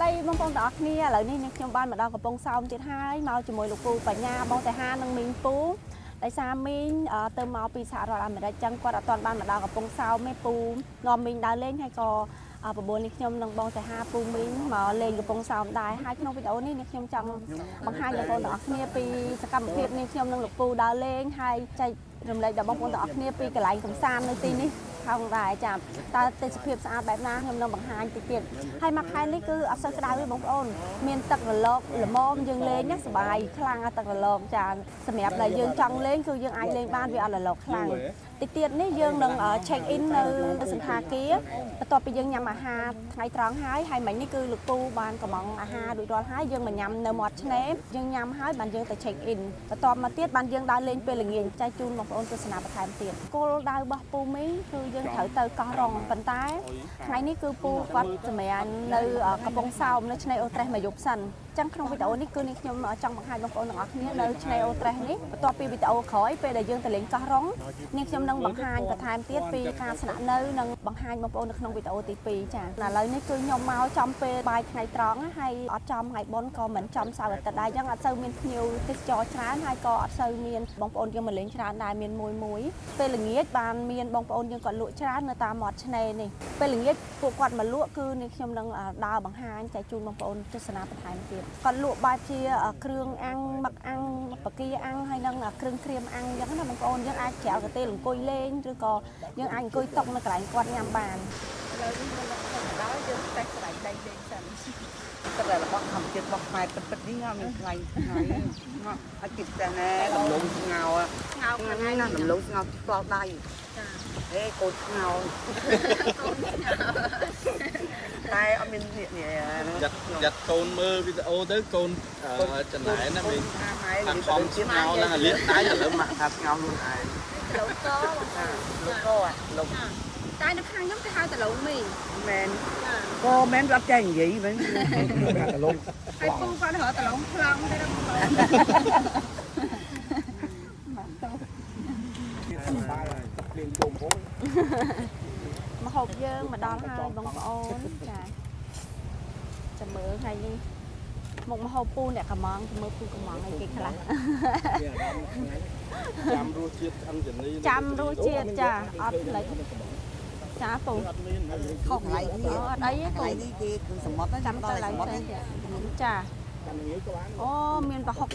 ស្ដីបងប្អូនទាំងអស់គ្នាឥឡូវនេះខ្ញុំបានមកដល់កំពង់សោមទៀតហើយមកជាមួយលោកពូបញ្ញាបងតាហានិងមីងពូដោយសារមីងទៅមកពីសហរដ្ឋអាមេរិកចឹងគាត់អត់ទាន់បានមកដល់កំពង់សោមទេពូនាំមីងដើរលេងហើយក៏ប្របួននេះខ្ញុំនិងបងតាហាពូមីងមកលេងកំពង់សោមដែរហើយក្នុងវីដេអូនេះខ្ញុំចង់បង្ហាញបងប្អូនទាំងអស់គ្នាពីសកម្មភាពនេះខ្ញុំនិងលោកពូដើរលេងហើយចែករំលែកដល់បងប្អូនទាំងអស់គ្នាពីកន្លែងកំសាន្តនៅទីនេះផងដែរចាតើទេសភាពស្អាតបែបណាខ្ញុំនឹងបង្ហាញតិចទៀតហើយមួយខែនេះគឺអត់សូវក្តៅទេបងប្អូនមានទឹករលកល្មមយើងលេងណាសប្បាយខ្លាំងទឹករលកចាសម្រាប់ដែលយើងចង់លេងគឺយើងអាចលេងបានវាអត់រលកខ្លាំងតិចទៀតនេះយើងនឹង check in នៅសន្តាគារបន្ទាប់ពីយើងញ៉ាំអាហារថ្ងៃត្រង់ហើយមិញនេះគឺលោកពូបានកំងអាហារដូចរាល់ហើយយើងមកញ៉ាំនៅមាត់ឆ្នេរយើងញ៉ាំហើយបានយើងទៅ check in បន្ទាប់មកទៀតបានយើងដើរលេងពេលល្ងាចចែកជូនបងប្អូនទស្សនាបន្ថែមទៀតគោលដៅរបស់ពូមីគឺយើងត្រូវទៅកោះរ៉ុងប៉ុន្តែថ្ងៃនេះគឺពូគាត់សម្រាប់នៅកំពង់សោមនៅឆ្នេរអូត្រេសមកយប់សិនចឹងក្នុងវីដេអូនេះគឺនេះខ្ញុំចង់បង្ហាញបងប្អូនទាំងអស់គ្នានៅឆ្នេរអូត្រេសនេះបន្ទាប់ពីវីដេអូក្រោយពេលដែលយើងទៅលេងកោះរ៉ុងនេះខ្ញុំនឹងបង្ហាញបន្ថែមទៀតពីការស្នាក់នៅនិងបង្ហាញបងប្អូននៅក្នុងវីដេអូទី2ចាឥឡូវនេះគឺខ្ញុំមកចំពេលបាយថ្ងៃត្រង់ហើយអត់ចំថ្ងៃបុណ្យក៏មិនចំសៅរ៍អាទិត្យដែរចឹងអត់សូវមានភ្ញៀវទេសចរច្រើនហើយក៏អត់សូវមានបងប្អូនយើងមកលេងច្រើនដែរមានមួយពេលល្ងាចបានមានបងប្អូនយើងគាត់លក់ច្រើននៅតាមមាត់ឆ្នេរនេះពេលល្ងាចពួកគាត់មកលក់គឺនេះខ្ញុំនឹងដើរបង្ហាញចែកជូនបងប្អូនទស្សនាបន្ថែមទៀតគាត់លក់បែបជាគ្រឿងអាំងមឹកអាំងបកាអាំងហើយនិងគ្រឿងក្រៀមអាំងអញ្ចឹងណាបងប្អូនយើងអាចច្រាវកាទេលអង្គុយលេងឬក៏យើងអាចអង្គុយតុនៅកន្លែងគាត់ញ៉ាំបានឥឡូវនេះយើងមកដល់យើងតែកន្លែងលេងសិនតែរបស់ធម្មជាតិរបស់ខ្មែរពិតនេះមានខ្លាំងហើយមកឲ្យគិតតែណែដំឡូងស្ងោថ្ងៃណាដំឡូងស្ងោផ្ទាល់ដៃចាហេកូនស្ងោតែអត់មាននេះចាត់កូនមើលវីដេអូទៅកូនចំណែនណាមានខាងខំស្ងោឡើងលៀកដៃឥឡូវមកថាស្ងោខ្លួនឯងលោកកលោកតែនៅខាងខ្ញុំគេហៅតឡូងមីមែនក៏មែនរត់ចែកនិយាយវិញតឡូងហើយពូគាត់ហៅតឡូងប្លង់ទេបងប្អូនមកហូបយើងមកដល់ហើយបងប្អូនចាចាំមើលថ្ងៃនេះមុខមកហូបពូអ្នកកំងមើលពូកំងឲ្យគេខ្លះចាំរសជាតិឆ្អឹងជំនីចាំរសជាតិចាអត់ផ្លេចចាពូខុសកន្លែងអត់អីទេកន្លែងនេះគេគឺសមុទ្រចាំទៅឡើងទៅចាអូមានប្រហុក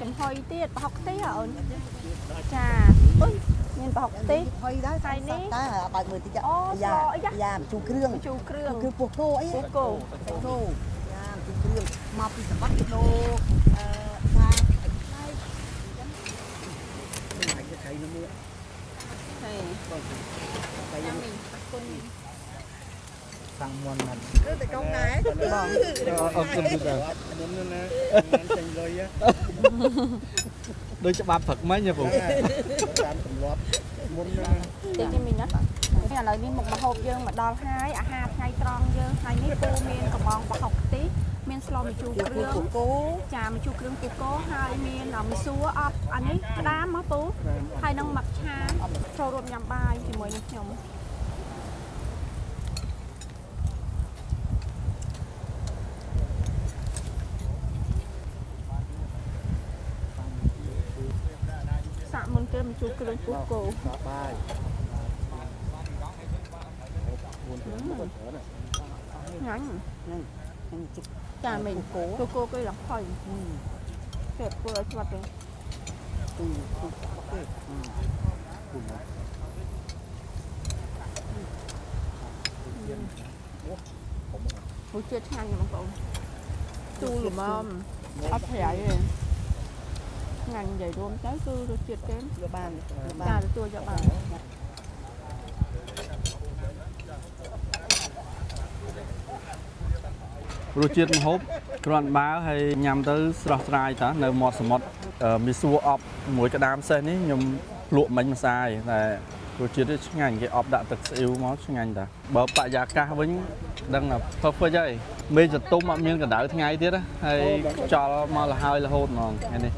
ចំហុយទៀតប្រហុកខ្ទិះអូនចាអុយមានប្រហុកខ្ទិះហុយដែរថ្ងៃនេះតែបើកមើលតិចយ៉ាជូរគ្រឿងគឺពោះគោអីពោះគោយ៉ាជូរគ្រឿងមកពីសមុទ្រគីឡូថាមិនអាចទៅនៅមួយហើយបងញ៉ាំមីគុណសាំងមុនហ្នឹងតែកុំដែរបងអរគុណទូទៅមុនណាចេញលុយដូចច្បាប់ព្រឹកមិញហ៎បងតាមទម្លាប់មុនណាតិចនេះមីណាឥឡូវនេះមុខម្ហូបយើងមកដល់ហើយអាហារថ្ងៃត្រង់យើងថ្ងៃនេះពូមានកំងប្រហុកខ្ទិះមានស្លម្ជូរគ្រឿងគោចាម្ជូរគ្រឿងពូកោហើយមានមីសួរអប់អានេះក្តាមមកពូហើយនឹងម៉ាក់ឆាចូលរួមញ៉ាំបាយជាមួយនឹងខ្ញុំសាក់មុនគេម្ជូរគ្រឿងពូកោបាយញ៉ាំចាមីងគោគេឡើងផុយគេធ្វើឲ្យស្វាត់ទេរសជាតិឆ្ងាញ់បងប្អូនទូលល្មមអត់ប្រៃទេឆ្ងាញ់និយាយរួមទៅគឺរសជាតិគេយកបានចាទទួលយកបានរសជាតិម្ហូបគ្រាន់បើហើយញ៉ាំទៅស្រស់ស្រាយតានៅមាត់សមុទ្រមីសួរអប់មួយក្តាមសេះនេះខ្ញុំលក់មិញម្សាយតែរសជាតិឆ្ងាញ់គេអប់ដាក់ទឹកស្អ៊ីវមកឆ្ងាញ់តាបើបរិយាកាសវិញដឹងថា perfect ហើយមេចតុំអត់មានកណ្ដៅថ្ងៃទៀតហើយខ្យល់មករហូតហ្មងថ្ងៃនេះ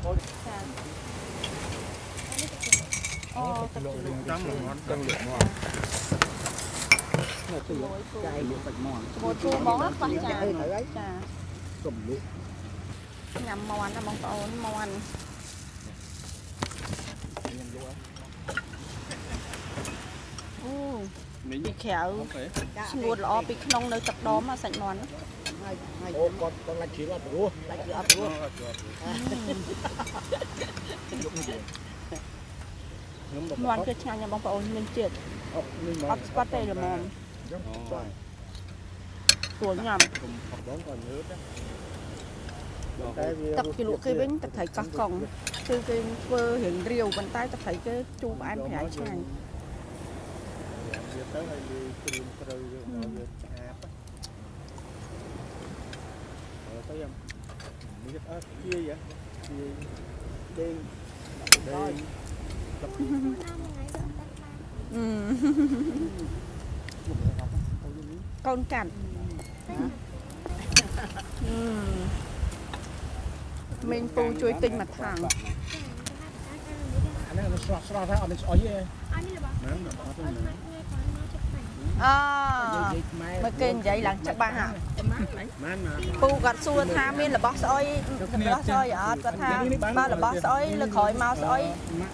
អូចាំលំអត់ចាំលក់មក Nè tì chạy lụa sạch mòn មួយពូបងខ្វះចាន Ê thử ấy ចា Cầm lụa ញ៉ាំមាន់ណាបងប្អូនមាន់ Nhìn lụa អូ មីង ពីក្រៅ អូខេ ស្ងួតល្អពីក្នុងនៅទឹកដមសាច់មាន់ Hai Ô con lạch chỉ lọt rùa Lạch chỉ lọt rùa មាន់គឺឆ្ងាញ់ណាស់បងប្អូនមានជាតិអត់ស្បាត់ទេល្មមស្រួលញ៉ាំ Bóng còn nước đó ទឹកជ្រលក់គេវិញទឹកត្រីកោះកុងគឺគេធ្វើរៀងរាវប៉ុន្តែទឹកត្រីគេជូរផ្អែមប្រៃឆ្ងាញ់ Việc tới hay đi kìm trừ việc chạp Rồi thấy không? Mấy cái ớt kia vậy? Chia đen Đen កូនកាត់មីងពូជួយទិញមួយថាង Anh nói nó sọt sọt thấy, anh sọt với អមើលគេនិយាយឡើងច្បាស់ហ่ะ Mán mà ពូគាត់សួរថាមានរបស់ស្អុយរបស់ស្អុយអត់គាត់ថាបើរបស់ស្អុយលើក្រោយមកស្អុយ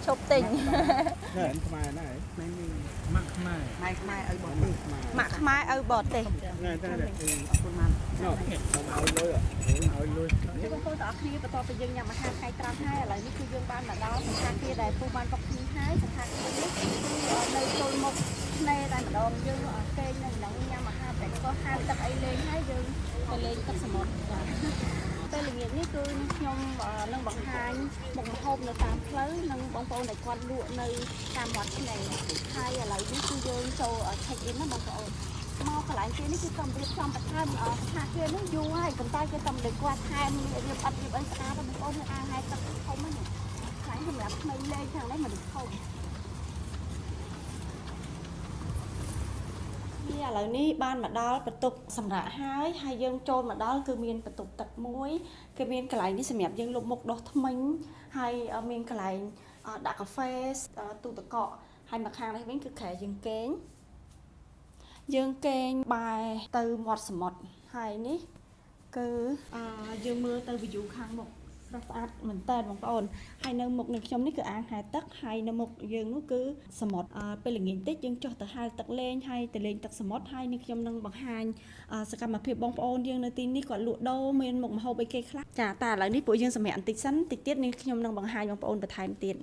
ឈប់ទិញ Nè, mai này Mắc mai Mai mai ở bọn đi ម៉ាក់ខ្មែរឪបរទេស Nè, đây này Nó ơi lôi à Ơi lôi បងប្អូនទាំងអស់គ្នាបន្ទាប់ពីយើងញ៉ាំអាហារថ្ងៃត្រង់ហើយឥឡូវនេះគឺយើងបានមកដល់សណ្ឋាគារដែលពូបានបុកគ្នាហើយសណ្ឋាគារនេះនៅចូលមុខឆ្នេរតែម្ដងយើងគេងនៅក្នុងញ៉ាំអាហារតែក៏ហាលទឹកអីលេងហើយយើងទៅលេងទឹកសមុទ្រចាពេលល្ងាចនេះគឺខ្ញុំនឹងបង្ហាញមុខម្ហូបនៅតាមផ្លូវនិងបងប្អូនដែលគាត់លក់នៅតាមមាត់ឆ្នេរហើយឥឡូវនេះគឺយើងចូល check in ណាបងប្អូនមកកន្លែងគេនេះគឺកំរៀបចំបន្ថែមស្ថានភាពនេះយូរហើយប៉ុន្តែគេកំដូចគាត់ថែមរៀបអត់រៀបអីស្អាតបងប្អូននៅអាងហើយទឹកធំហ្នឹងខ្លាំងសម្រាប់ក្មេងលេងខាងនេះមិនធំនេះឥឡូវនេះបានមកដល់បន្ទប់សម្រាប់ហើយយើងចូលមកដល់គឺមានបន្ទប់ទឹកមួយគឺមានកន្លែងនេះសម្រាប់យើងលុបមុខដោះធ្មេញហើយមានកន្លែងដាក់កាហ្វេទូទឹកកកហើយមកខាងនេះវិញគឺក្រែយើងគេងបែរទៅមាត់សមុទ្រហើយនេះគឺយើងមើលទៅ view ខាងមុខស្រស់ស្អាតមែនតើបងប្អូនហើយនៅមុខនឹងខ្ញុំនេះគឺអាងហែលទឹកហើយនៅមុខយើងនោះគឺសមុទ្រពេលល្ងាចតិចយើងចុះទៅហែលទឹកលេងហើយទៅលេងទឹកសមុទ្រហើយនេះខ្ញុំនឹងបង្ហាញសកម្មភាពបងប្អូនយើងនៅទីនេះគាត់លក់ដូរមានមុខម្ហូបអីគេខ្លះចាតែឥឡូវនេះពួកយើងសម្រាប់បន្តិចសិនតិចទៀតនេះខ្ញុំនឹងបង្ហាញបងប្អូនបន្ថែមទៀតឥ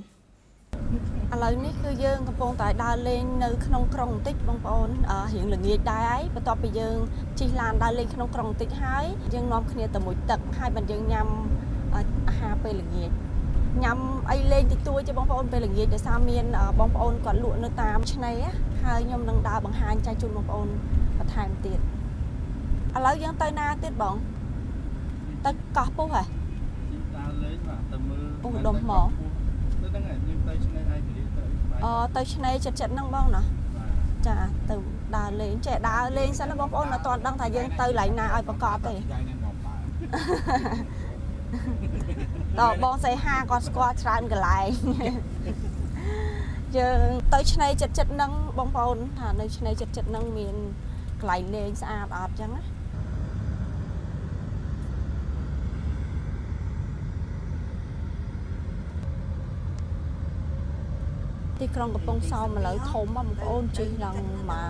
ឡូវនេះគឺយើងកំពុងតែដើរលេងនៅក្នុងក្រុងបន្តិចបងប្អូនរៀងល្ងាចដែរហើយបន្ទាប់ពីយើងជិះឡានដើរលេងក្នុងក្រុងបន្តិចហើយយើងនាំគ្នាទៅមួយទឹកហើយបានយើងញ៉ាំអាហារពេលល្ងាចញ៉ាំអីលេងតិចតួចទេបងប្អូនពេលល្ងាចដោយសារមានបងប្អូនគាត់លក់នៅតាមឆ្នេរហើយខ្ញុំនឹងដើរបង្ហាញចែកជូនបងប្អូនបន្ថែមទៀតឥឡូវយើងទៅណាទៀតបងទៅកោះពុះហ៎ ដើរលេងបាទទៅមើល ពុះដុំហ្មង ទៅហ្នឹងហើយយើងទៅឆ្នេរឯករាជ្យទៅ ទៅឆ្នេរចិត្តហ្នឹងបងណាចាទៅដើរលេងចេះដើរលេងសិនណាបងប្អូនអត់ទាន់ដឹងថាយើងទៅកន្លែងណាឲ្យប្រកបទេតើបងសៃហាគាត់ស្គាល់ច្រើនកន្លែងយើងទៅឆ្នេរចិត្តហ្នឹងបងប្អូនថានៅឆ្នេរចិត្តហ្នឹងមានកន្លែងលេងស្អាតអត់ចឹងណាទីក្រុងកំពង់សោមឥឡូវធំបងប្អូនជិះឡើងមក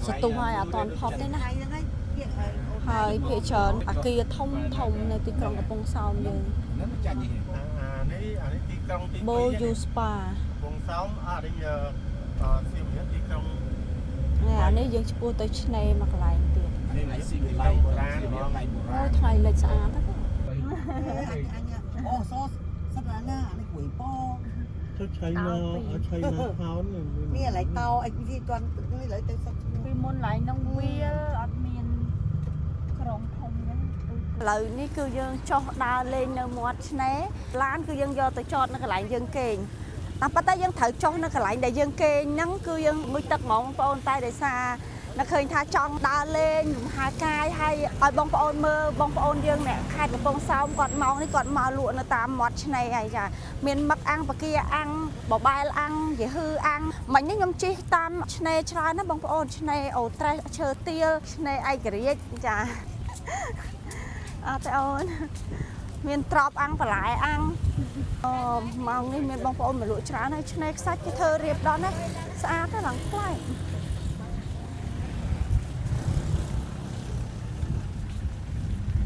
សតុះហើយអត់ទាន់ផុតទេណាហើយភាគច្រើនអាគារធំនៅទីក្រុងកំពង់សោមយើង Nó chạy gì Này tí công tí Bô Du Spa Vùng sóng đây giờ siêu nhất tí công អានេះយើងឆ្ពោះទៅឆ្នេរមកកន្លែងទៀត Đây là siêu lây bồ raអូថ្ងៃលិចស្អាតណា Ô sốt sắp là na này quỷ po Chắc China ở China Town Nè lại to anh đi toàn cái lấy tới sắp ពីមុនឡើងនឹងវាអត់មានក្រុងធំហ្នឹងឥឡូវនេះគឺយើងចុះដើរលេងនៅមាត់ឆ្នេរឡានគឺយើងយកទៅចតនៅកន្លែងយើងគេងតែប៉ុន្តែយើងត្រូវចុះនៅកន្លែងដែលយើងគេងហ្នឹងគឺយើងងុយទឹកហ្មងបងប្អូនតែដោយសារ nó khơi tha trong đa lên hai cai hay ở bông ôn mơ bông ôn dương nè khai của bông sao còn màu đi còn màu lụa nó tam mọt này này chả miền bắc ăn và kia ăn bỏ bài ăn dễ hư ăn mình nhnhóm chi tam này cho nó bông ôn này ở trai chờ tiêu này ai cái chả ôn miền trọp ăn và lại ăn màu như miền bông ôn mà lụa trá này này sách cái thơ riệp đó này xa cái lắng lại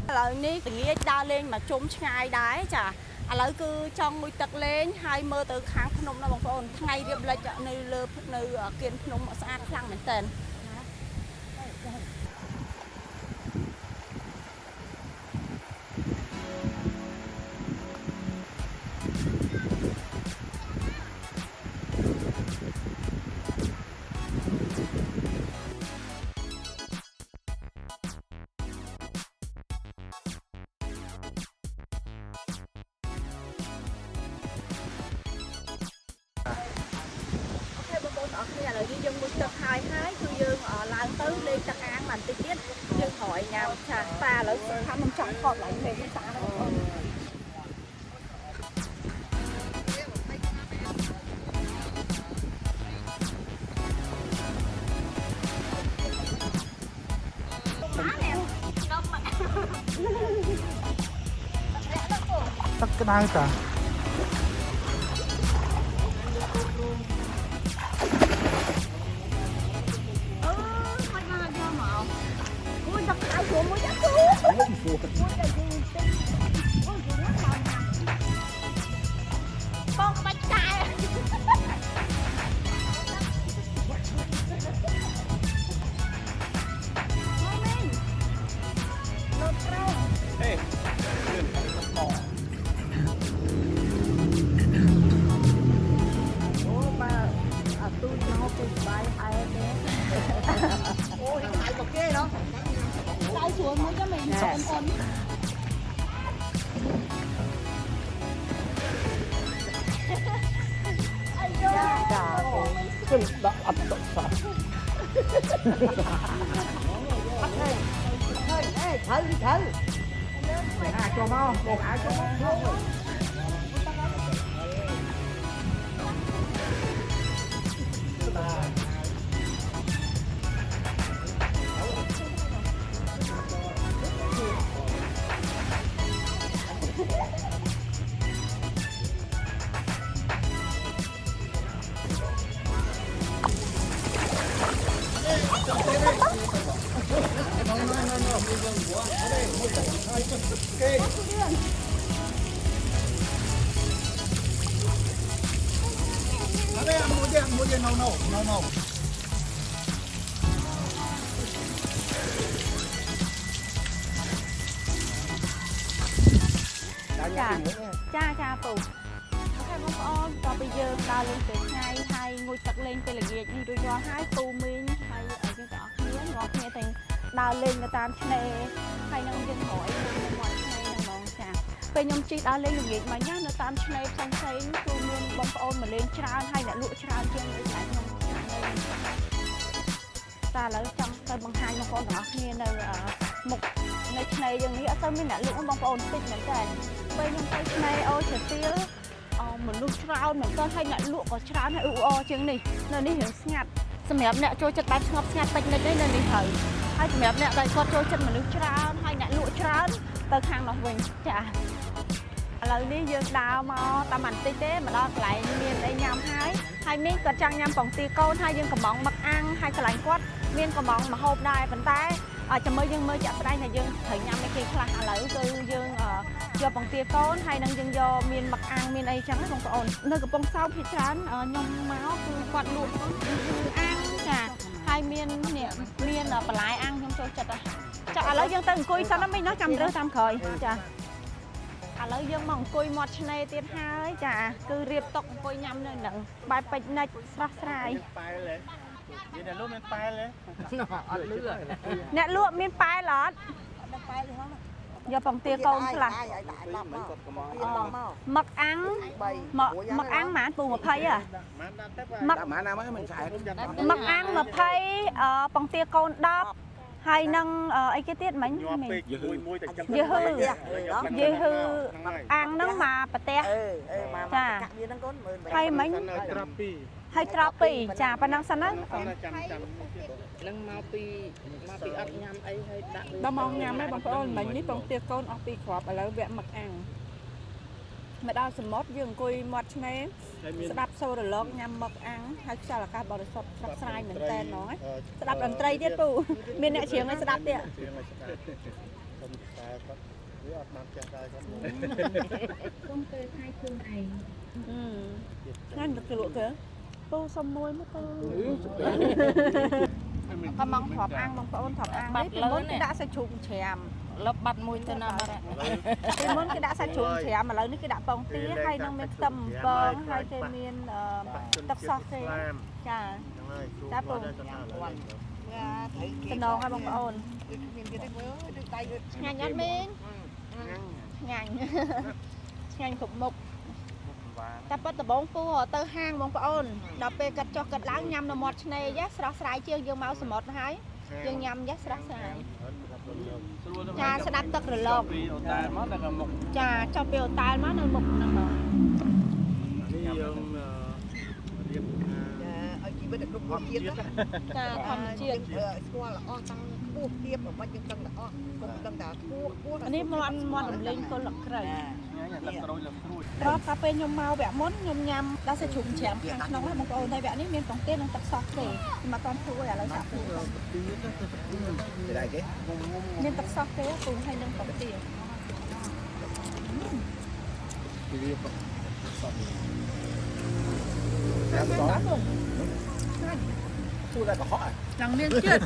lời ní tự nhiên đa lên mà trốn ngay đái chả lời cứ trong mũi tật lên hai mơ từ kháng phun nó bằng phun ngay điệp lại chợ nơi lơ nơi kiên phun mà xa khăng mình tên nhà là dân một tập hai hái tôi dương ở làng tới lên tập án làm tiết dương hỏi nhà cha ta lấy thăm trong còn lại về cái xã tắt cái đai cả Cái đã ập động sạch. Thử. Cho mau, một cho mau. Mua đi no. cha phụ ok bông ôn còn bây giờ ta lên từ ngày hay ngồi tập lên từ là gì như tôi cho hai tù mình hay ở cái đó miếng ngọt nghe thành đào lên người ta này hay nông dân hỏi nông mọi này nông mong chả về nhung chi đào lên được gì mà nhá người ta này xong thấy tôi miên bông ôn mà lên tràn hay là lụa tràn trên người ta nông ta lấy trong tay bằng hai bông ôn đó nghe là một này dường như ở tôi mới nãy lụa bông ôn tích mình cả bây nhung tay này ôi trời tiêu mình lúc trao mình con hay nãy lụa có tràn hay chương này nên đi hiểu ngặtสมัยเนี่ยโจจัดแบบงบงานติดเลยได้เลยเหรอให้สมัยเนี่ยได้ก็โจจัดมันนึกชราให้เนี่ยลวกชราเติมข้างหนองวิ่งจ้ะเลยนี่ยืนดาวมาตามันตีเต้มาดอกไหลเมียนไอ้ยำให้มีกระจังยำป่องตีก้นให้ยืนกระมองมักอังให้กระไหลกวดเมียนกระมองมาโฮบได้ปันแต่จะมือยังมือจับได้เนี่ยยืนถึงยำไม่เกี่ยคลาเลยคือยืนโยป่องตีก้นให้นั่งยืนโยเมียนมักอังเมียนไอ้จังให้ของตัวเนื้อกระป๋องเศร้าพิจารณ์ยำม้าคือกวดลูกอังhai miên nè miên là bà lại ăn không cho chật à chật à lấy dân tên cùi sao nó mới nói cầm rớt tam khởi chà à lấy dân mong cùi mọt này tiết hai chà cứ riệp tộc cùi nhâm này nè bài bạch này sắp sai nè lúa miên pai lót យកបងទាកូនខ្លះ mấy cột cà mò មឹកអាំងមឹកអាំងហ្មងពូ20ហ៎ má đã má nào mới mình xài មឹកអាំង20បងទាកូន10ហើយនឹងអីគេទៀតមិញ nhọp bịch mùi mùi tại chấm យឺហឺអាំងហ្នឹងមកប្រទេស ចាវានឹងកូនមើល ហើយមិញ trapi ហើយត្រប់ពីចាប៉ុណ្ណឹងសិនណា នឹងមកពីអត់ញ៉ាំអីហើយដាក់ ដល់មកញ៉ាំហើយបងប្អូនមិញនេះបងទាកូនអស់ពីគ្រាប់ឥឡូវវគ្គមឹកអាំងមកដល់សមុទ្រយើងអង្គុយមាត់ឆ្នេរស្ដាប់សូររលកញ៉ាំមឹកអាំងហើយខ្យល់អាកាសបរិសុទ្ធស្រស់ស្រាយមែនតើហ្មងស្ដាប់តន្ត្រីទៀតពូមានអ្នកច្រៀងឲ្យស្ដាប់ទៀត với ọt mặt chặt dài con កុំទៅថៃខ្លួនឯង ងាញ់ទឹកជ្រលក់គេពូសុំមួយមកទៅ កំងគ្រាប់អាំងបងប្អូនគ្រាប់អាំងនេះពីមុនគេដាក់សាច់ជ្រូកច្រាមលបបាត់មួយទៅណាបាត់ ពីមុនគេដាក់សាច់ជ្រូកច្រាមឥឡូវនេះគេដាក់ពងទាហើយនឹងមានខ្ទឹមពងហើយគេមានទឹកសោះគេចា đã bùng តំណងឲ្យបងប្អូនឆ្ងាញ់អត់មែនឆ្ងាញ់ឆ្ងាញ់គ្រប់មុខតែប៉ុតដបងពូទៅហាងបងប្អូនដល់ពេលកាត់ចុះកាត់ឡើងញ៉ាំនៅមាត់ឆ្នេរយ៉ាស្រស់ស្រាយជាងយើងមកសមុទ្រហើយយើងញ៉ាំយ៉ាស្រស់ស្រាយចាស្ដាប់ទឹករលក ពីអូតែមកដល់មុខ ចាចុះពីអូតែលមកនៅមុខហ្នឹងបង នេះយើងរៀប ឲ្យជីវិតគ្រប់គ្រប់ជាតិ ចាធម្មជាតិ ស្គាល់ល្អតាំងខ្ពស់ទៀតបំបាច់យើងដឹងល្អគុំដឹងថាខ្ពស់ អានេះមាត់រំលេងគល់លឹកក្រៅ ញ៉ាំទឹកក្រូចលឹកក្រួយ ព្រោះកាលពេលខ្ញុំមកវគ្គមុនខ្ញុំញ៉ាំដល់សាច់ជ្រូកច្រាមខាងក្នុងហ្នឹងបងប្អូនហើយវគ្គនេះមានបង្គានិងទឹកសោះទេខ្ញុំអត់ទាន់ធ្វើឥឡូវសាប់ធ្វើ để đây cái មានទឹកសោះទេពូហើយនឹងបង្គា chui ra cả họ ចាំមានជាតិ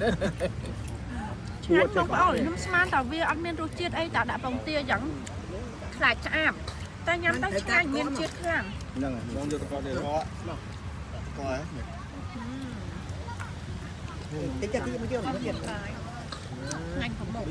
ឆ្ងាញ់បងប្អូនខ្ញុំស្មានតែវាអត់មានរសជាតិអីតែដាក់បង្គាយ៉ាងខ្លាចឆ្អាបតែញ៉ាំទៅឆ្ងាញ់មានជាតិខ្លាំង nâng mong cho con để họ coi tính ra thì mới chưa ឆ្ងាញ់គ្រប់មុខ